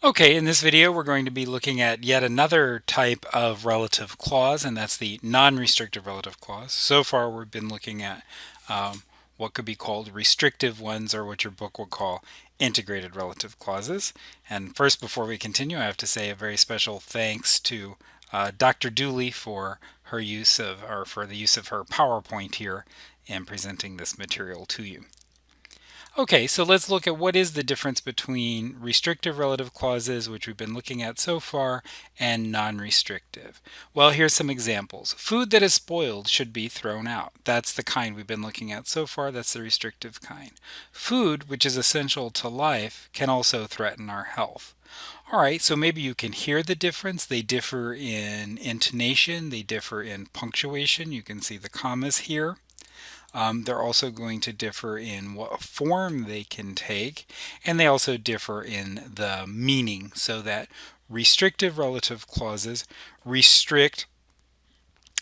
Okay, in this video we're going to be looking at yet another type of relative clause, and that's the non-restrictive relative clause. So far we've been looking at what could be called restrictive ones, or what your book will call integrated relative clauses. And first, before we continue, I have to say a very special thanks to Dr. Dooley for her use of, or for the use of her PowerPoint here in presenting this material to you. Okay, so let's look at what is the difference between restrictive relative clauses, which we've been looking at so far, and non-restrictive. Well, here's some examples. Food that is spoiled should be thrown out. That's the kind we've been looking at so far. That's the restrictive kind. Food, which is essential to life, can also threaten our health. All right, so maybe you can hear the difference. They differ in intonation, they differ in punctuation. You can see the commas here. They're also going to differ in what form they can take, and they also differ in the meaning, so that restrictive relative clauses restrict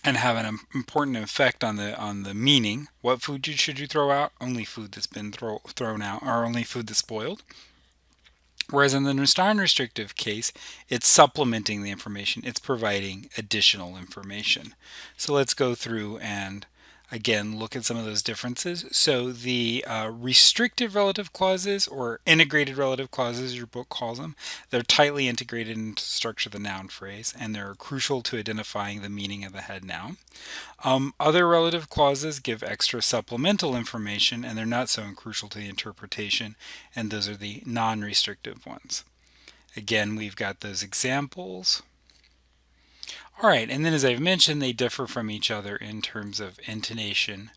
and have an important effect on the meaning. What food should you throw out? Only food that's been thrown out, or only food that's spoiled. Whereas in the non-restrictive case, it's supplementing the information. It's providing additional information. So let's go through and again look at some of those differences. So the restrictive relative clauses, or integrated relative clauses, your book calls them, they're tightly integrated into the structure of the noun phrase, and they're crucial to identifying the meaning of the head noun. Other relative clauses give extra supplemental information, and they're not so crucial to the interpretation, and those are the non-restrictive ones. Again, we've got those examples. All right, and then as I've mentioned, they differ from each other in terms of intonation,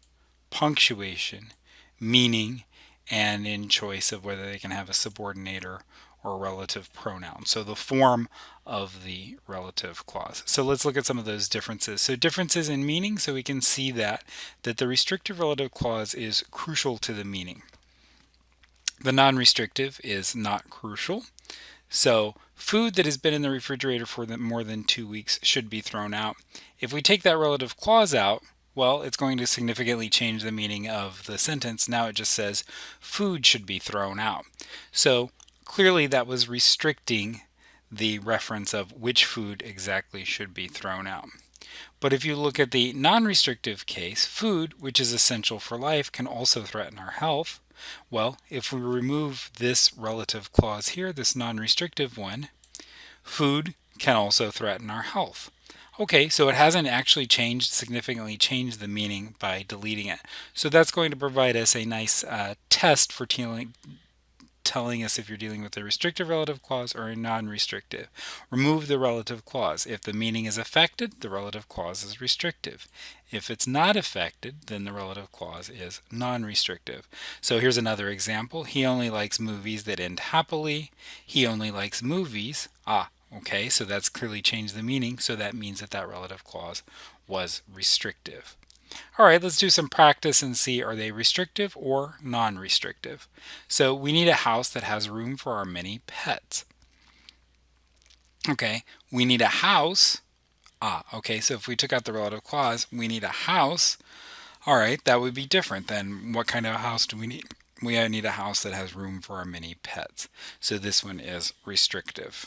punctuation, meaning, and in choice of whether they can have a subordinator or relative pronoun. So the form of the relative clause. So let's look at some of those differences. So differences in meaning, so we can see that the restrictive relative clause is crucial to the meaning. The non-restrictive is not crucial. So food that has been in the refrigerator for more than 2 weeks should be thrown out. If we take that relative clause out, well, it's going to significantly change the meaning of the sentence. Now it just says food should be thrown out. So clearly that was restricting the reference of which food exactly should be thrown out. But if you look at the non-restrictive case, food, which is essential for life, can also threaten our health. Well, if we remove this relative clause here, this non-restrictive one, food can also threaten our health. Okay, so it hasn't actually significantly changed the meaning by deleting it. So that's going to provide us a nice test for telling us if you're dealing with a restrictive relative clause or a non-restrictive. Remove the relative clause. If the meaning is affected, the relative clause is restrictive. If it's not affected, then the relative clause is non-restrictive. So here's another example. He only likes movies that end happily. He only likes movies. Okay, so that's clearly changed the meaning, so that means that that relative clause was restrictive. All right, let's do some practice and see, are they restrictive or non-restrictive? So we need a house that has room for our many pets. Okay, we need a house. Okay, so if we took out the relative clause, we need a house. All right, that would be different than what kind of house do we need? We need a house that has room for our many pets. So this one is restrictive.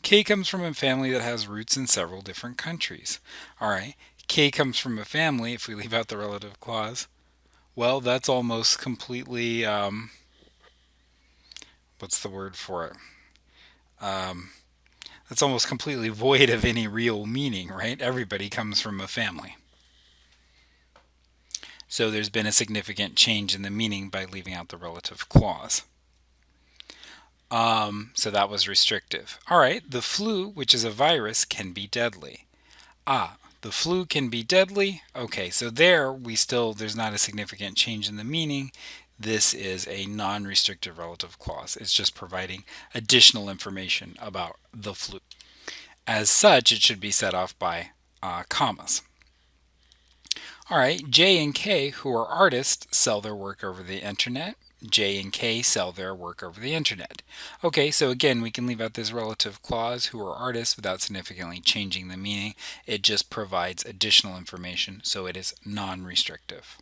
K comes from a family that has roots in several different countries. All right, K comes from a family, if we leave out the relative clause, well, that's almost completely, what's the word for it? That's almost completely void of any real meaning, right? Everybody comes from a family. So there's been a significant change in the meaning by leaving out the relative clause. So that was restrictive. All right, the flu, which is a virus, can be deadly. The flu can be deadly. Okay, so there's not a significant change in the meaning. This is a non-restrictive relative clause. It's just providing additional information about the flu. As such, it should be set off by commas. All right, J and K, who are artists, sell their work over the internet. J and K sell their work over the internet. Okay, so again, we can leave out this relative clause, who are artists, without significantly changing the meaning. It just provides additional information, so it is non-restrictive.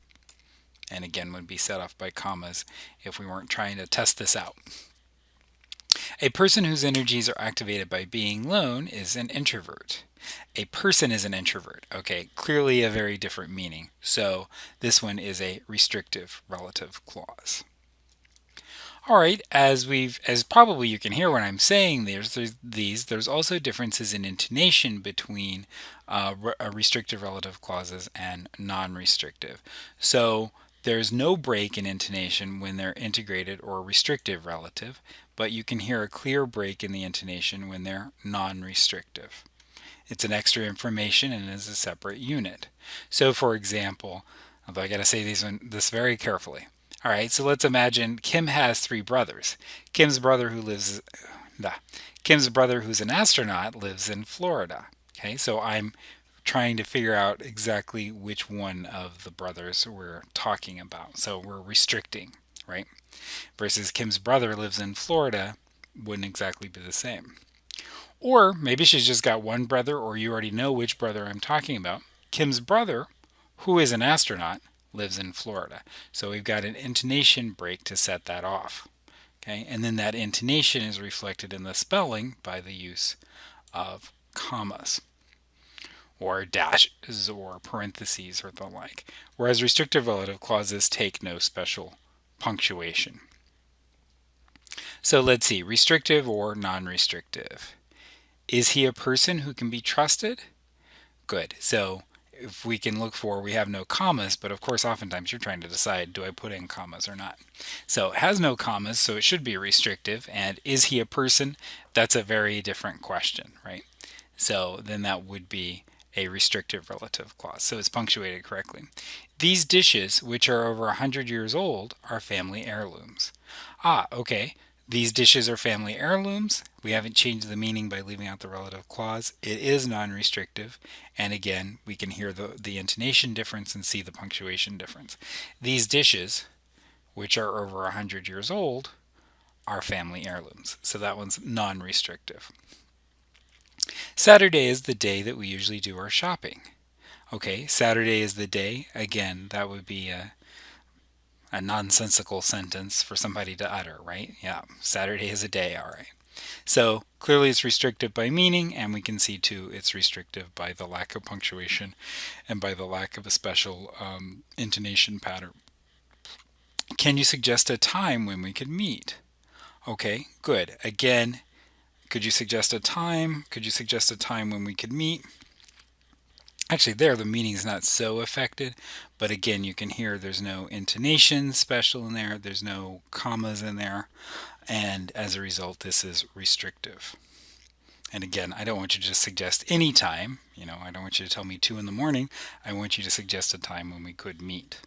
And again, would be set off by commas if we weren't trying to test this out. A person whose energies are activated by being alone is an introvert. A person is an introvert. Okay, clearly a very different meaning. So this one is a restrictive relative clause. All right, as probably you can hear when I'm saying there's also differences in intonation between restrictive relative clauses and non-restrictive. So there's no break in intonation when they're integrated or restrictive relative, but you can hear a clear break in the intonation when they're non-restrictive. It's an extra information and is a separate unit. So for example, although I got to say this very carefully. All right, so let's imagine Kim has three brothers. Kim's brother who lives, nah, Kim's brother who's an astronaut lives in Florida. Okay, so I'm trying to figure out exactly which one of the brothers we're talking about. So we're restricting, right? Versus Kim's brother lives in Florida wouldn't exactly be the same. Or maybe she's just got one brother, or you already know which brother I'm talking about. Kim's brother, who is an astronaut, lives in Florida. So we've got an intonation break to set that off. Okay, and then that intonation is reflected in the spelling by the use of commas or dashes or parentheses or the like. Whereas restrictive relative clauses take no special punctuation. So let's see, restrictive or non-restrictive. Is he a person who can be trusted? Good. So if we can look for, we have no commas, but of course oftentimes you're trying to decide, do I put in commas or not? So it has no commas, so it should be restrictive. And is he a person? That's a very different question, right? So then that would be a restrictive relative clause. So it's punctuated correctly. These dishes, which are over 100 years old, are family heirlooms. Ah, okay. These dishes are family heirlooms. We haven't changed the meaning by leaving out the relative clause. It is non-restrictive. And again, we can hear the intonation difference and see the punctuation difference. These dishes, which are over 100 years old, are family heirlooms. So that one's non-restrictive. Saturday is the day that we usually do our shopping. Okay, Saturday is the day. Again, that would be a nonsensical sentence for somebody to utter, right? Yeah, Saturday is a day, all right. So clearly it's restrictive by meaning, and we can see too it's restrictive by the lack of punctuation and by the lack of a special intonation pattern. Can you suggest a time when we could meet? Okay, good. Again, could you suggest a time? Could you suggest a time when we could meet? Actually, there the meaning is not so affected, but again, you can hear there's no intonation special in there, there's no commas in there, and as a result, this is restrictive. And again, I don't want you to just suggest any time. I don't want you to tell me 2 in the morning. I want you to suggest a time when we could meet.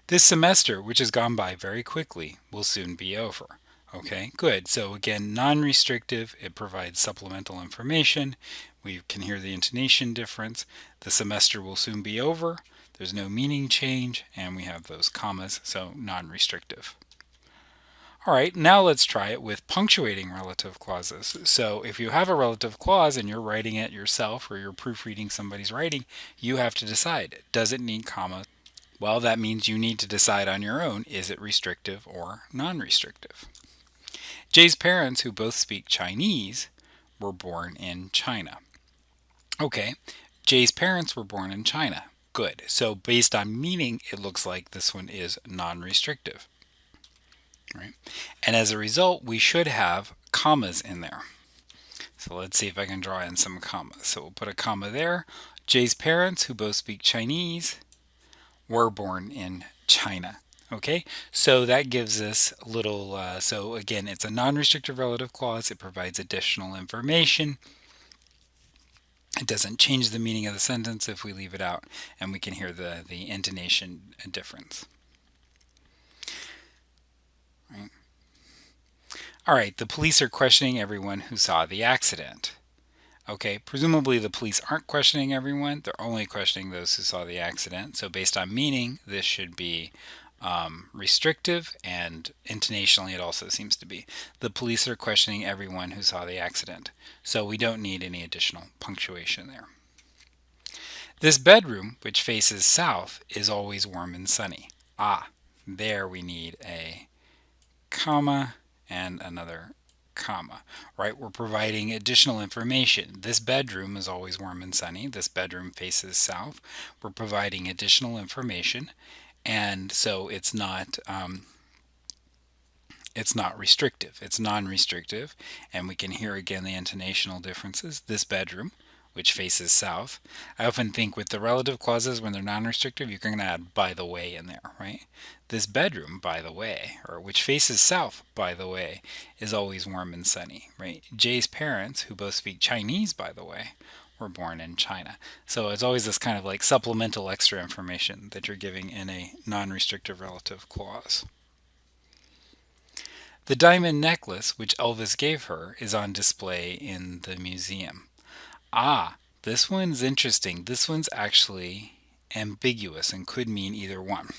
This semester, which has gone by very quickly, will soon be over. Okay, good. So again, non-restrictive, it provides supplemental information. We can hear the intonation difference. The semester will soon be over. There's no meaning change, and we have those commas, so non-restrictive. All right, now let's try it with punctuating relative clauses. So if you have a relative clause and you're writing it yourself or you're proofreading somebody's writing, you have to decide, does it need comma? Well, that means you need to decide on your own, is it restrictive or non-restrictive? Jay's parents, who both speak Chinese, were born in China. Okay, Jay's parents were born in China. Good. So based on meaning, it looks like this one is non-restrictive. Right? And as a result, we should have commas in there. So let's see if I can draw in some commas. So we'll put a comma there. Jay's parents, who both speak Chinese, were born in China. Okay, so that gives us a little, so again, it's a non-restrictive relative clause. It provides additional information. It doesn't change the meaning of the sentence if we leave it out, and we can hear the intonation difference. Right. All right, the police are questioning everyone who saw the accident. Okay, presumably the police aren't questioning everyone. They're only questioning those who saw the accident. So based on meaning, this should be restrictive, and intonationally it also seems to be. The police are questioning everyone who saw the accident. So we don't need any additional punctuation there. This bedroom, which faces south, is always warm and sunny. Ah, there we need a comma and another comma, right? We're providing additional information. This bedroom is always warm and sunny. This bedroom faces south. We're providing additional information, and so it's not restrictive. It's non-restrictive, and we can hear again the intonational differences. This bedroom, which faces south. I often think with the relative clauses, when they're non-restrictive, you're going to add by the way in there, right? This bedroom, by the way, or which faces south, by the way, is always warm and sunny, right? Jay's parents, who both speak Chinese, by the way, were born in China. So it's always this kind of like supplemental extra information that you're giving in a non-restrictive relative clause. The diamond necklace which Elvis gave her is on display in the museum. Ah, this one's interesting. This one's actually ambiguous and could mean either one.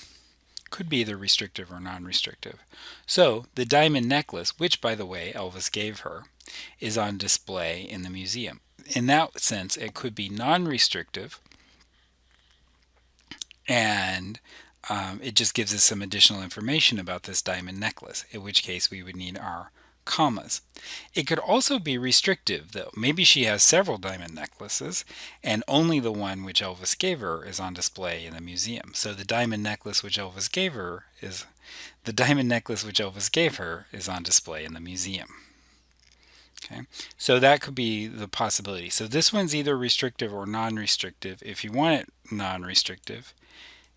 Could be either restrictive or non-restrictive. So, the diamond necklace, which by the way Elvis gave her, is on display in the museum. In that sense, it could be non-restrictive, and it just gives us some additional information about this diamond necklace, in which case we would need our commas. It could also be restrictive, though. Maybe she has several diamond necklaces, and only the one which Elvis gave her is on display in the museum. So the diamond necklace which Elvis gave her is on display in the museum. Okay, so that could be the possibility. So this one's either restrictive or non-restrictive. If you want it non-restrictive,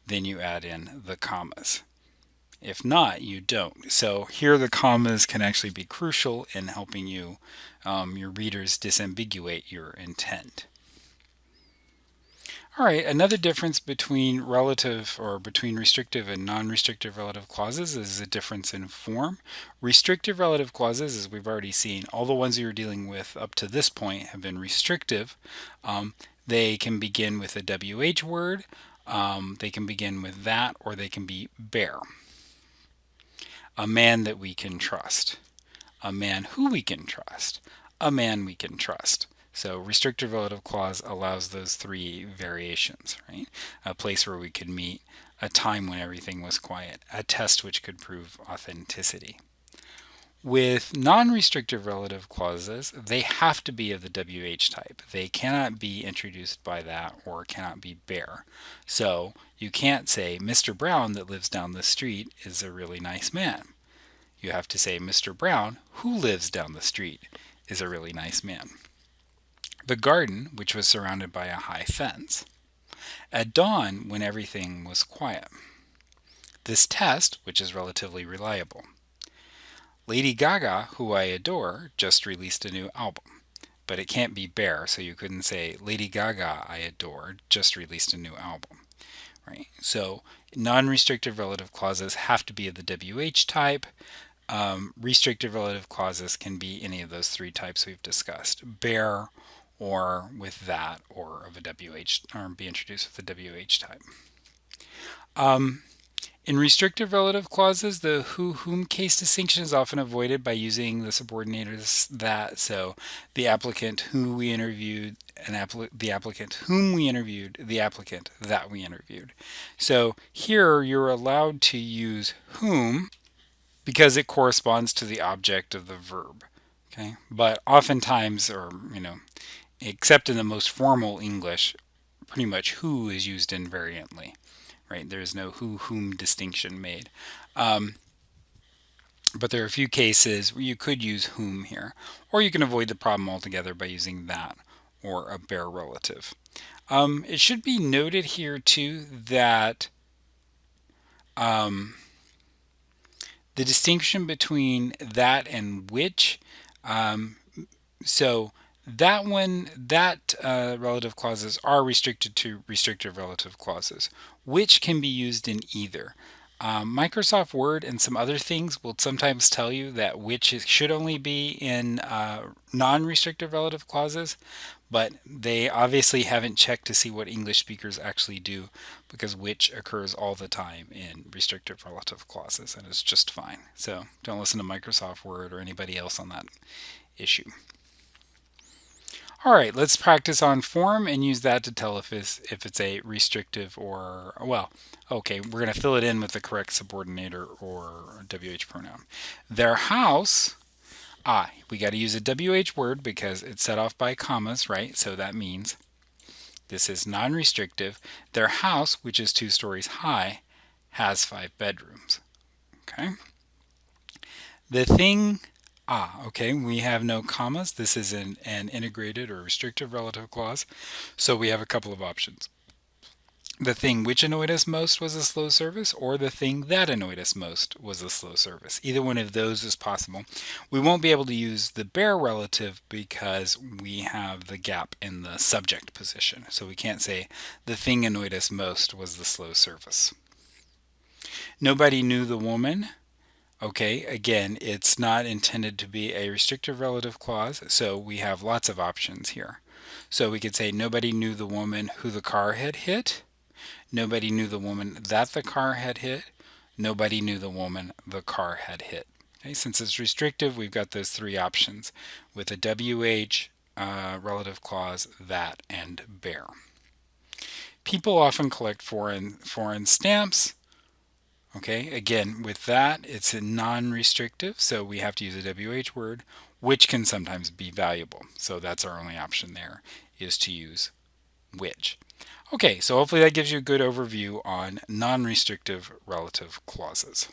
then you add in the commas. If not, you don't. So here the commas can actually be crucial in helping you, your readers, disambiguate your intent. All right, another difference between between restrictive and non-restrictive relative clauses is a difference in form. Restrictive relative clauses, as we've already seen, all the ones you're dealing with up to this point have been restrictive. They can begin with a WH word. They can begin with that, or they can be bear. A man that we can trust. A man who we can trust. A man we can trust. So restrictive relative clause allows those three variations, right? A place where we could meet, a time when everything was quiet, a test which could prove authenticity. With non-restrictive relative clauses, they have to be of the WH type. They cannot be introduced by that or cannot be bare. So you can't say, Mr. Brown that lives down the street is a really nice man. You have to say, Mr. Brown who lives down the street is a really nice man. The garden, which was surrounded by a high fence. At dawn, when everything was quiet. This test, which is relatively reliable. Lady Gaga, who I adore, just released a new album. But it can't be bare, so you couldn't say, Lady Gaga, I adore, just released a new album. Right? So non-restrictive relative clauses have to be of the WH type. Restrictive relative clauses can be any of those three types we've discussed. Bare, or with that, or of a WH, or be introduced with a WH type. In restrictive relative clauses, the who-whom case distinction is often avoided by using the subordinators that. So the applicant who we interviewed, the applicant whom we interviewed, the applicant that we interviewed. So here you're allowed to use whom because it corresponds to the object of the verb. Okay, but oftentimes, or except in the most formal English, pretty much who is used invariantly. Right, there is no who-whom distinction made. But there are a few cases where you could use whom here, or you can avoid the problem altogether by using that or a bare relative. It should be noted here too that the distinction between that and which, so that relative clauses are restricted to restrictive relative clauses, which can be used in either. Microsoft Word and some other things will sometimes tell you that which should only be in non-restrictive relative clauses, but they obviously haven't checked to see what English speakers actually do, because which occurs all the time in restrictive relative clauses, and it's just fine. So don't listen to Microsoft Word or anybody else on that issue. All right, let's practice on form and use that to tell if it's a restrictive or, well, okay, we're going to fill it in with the correct subordinator or WH pronoun. Their house, we got to use a WH word because it's set off by commas, right? So that means this is non-restrictive. Their house, which is 2 stories high, has 5 bedrooms. Okay. The thing, okay, we have no commas. This is an integrated or restrictive relative clause. So we have a couple of options. The thing which annoyed us most was a slow service, or the thing that annoyed us most was a slow service. Either one of those is possible. We won't be able to use the bare relative because we have the gap in the subject position. So we can't say the thing annoyed us most was the slow service. Nobody knew the woman. Okay, again, it's not intended to be a restrictive relative clause, so we have lots of options here. So we could say nobody knew the woman who the car had hit. Nobody knew the woman that the car had hit. Nobody knew the woman the car had hit. Okay, since it's restrictive, we've got those 3 options with a WH relative clause, that, and bare. People often collect foreign stamps. Okay, again, with that, it's a non-restrictive, so we have to use a WH word, which can sometimes be valuable. So that's our only option there, is to use which. Okay, so hopefully that gives you a good overview on non-restrictive relative clauses.